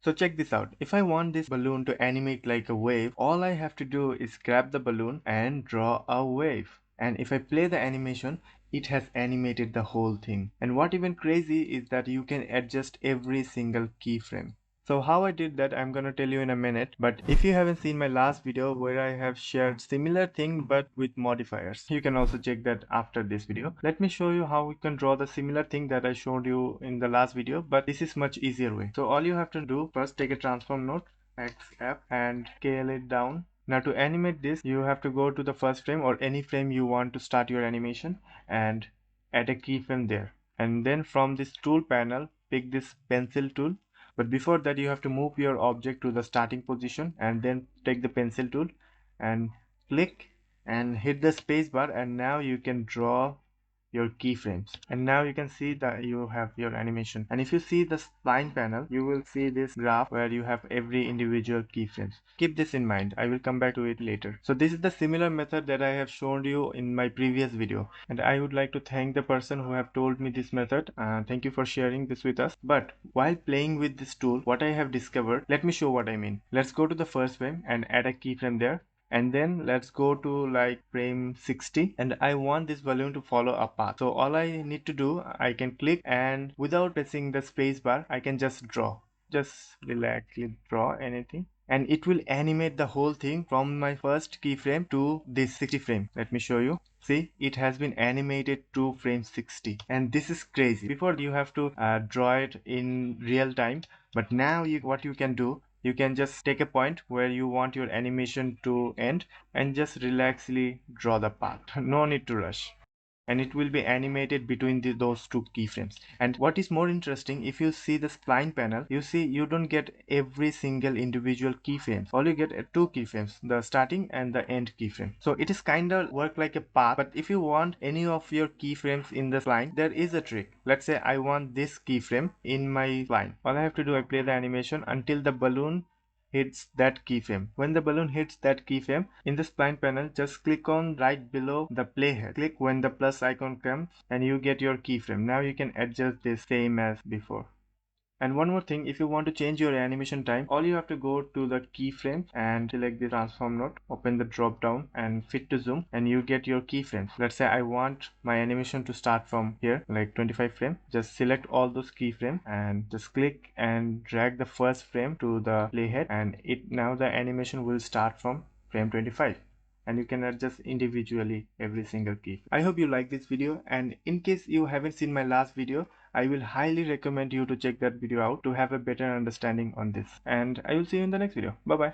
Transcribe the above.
So check this out. If I want this balloon to animate like a wave, all I have to do is grab the balloon and draw a wave. And if I play the animation, it has animated the whole thing. And what even crazy is that you can adjust every single keyframe. So how I did that, I'm gonna tell you in a minute. But if you haven't seen my last video where I have shared similar thing but with modifiers, you can also check that after this video. Let me show you how we can draw the similar thing that I showed you in the last video, but this is much easier way. So all you have to do, first take a transform node, XF, and scale it down. Now to animate this, you have to go to the first frame or any frame you want to start your animation and add a keyframe there. And then from this tool panel, pick this pencil tool. But before that, you have to move your object to the starting position and then take the pencil tool and click and hit the space bar, and now you can draw your keyframes. And now you can see that you have your animation. And if you see the spline panel, you will see this graph where you have every individual keyframes. Keep this in mind. I will come back to it later. So this is the similar method that I have shown you in my previous video. And I would like to thank the person who have told me this method. Thank you for sharing this with us. But while playing with this tool, what I have discovered, let me show what I mean. Let's go to the first frame and add a keyframe there. And then let's go to like frame 60, and I want this balloon to follow a path. So all I need to do, I can click, and without pressing the space bar, I can just draw. Just relaxly draw anything, and it will animate the whole thing from my first keyframe to this 60 frame. Let me show you. See, it has been animated to frame 60, and this is crazy. Before you have to draw it in real time, but now what you can do, you can just take a point where you want your animation to end and just relaxly draw the path. No need to rush. And it will be animated between those two keyframes. And what is more interesting, if you see the spline panel, you see you don't get every single individual keyframes. All you get are two keyframes, the starting and the end keyframe. So it is kind of work like a path, but if you want any of your keyframes in the spline, there is a trick. Let's say I want this keyframe in my spline. All I have to do, I play the animation until the balloon hits that keyframe. When the balloon hits that keyframe, in the spline panel, just click on right below the playhead. Click when the plus icon comes and you get your keyframe. Now you can adjust this same as before. And one more thing, if you want to change your animation time, all you have to go to the keyframe and select the transform node, open the drop down and fit to zoom, and you get your keyframes. Let's say I want my animation to start from here, like 25 frame. Just select all those keyframes and just click and drag the first frame to the playhead, and now the animation will start from frame 25. And you can adjust individually every single key. I hope you like this video, and in case you haven't seen my last video, I will highly recommend you to check that video out to have a better understanding on this. And I will see you in the next video. Bye bye.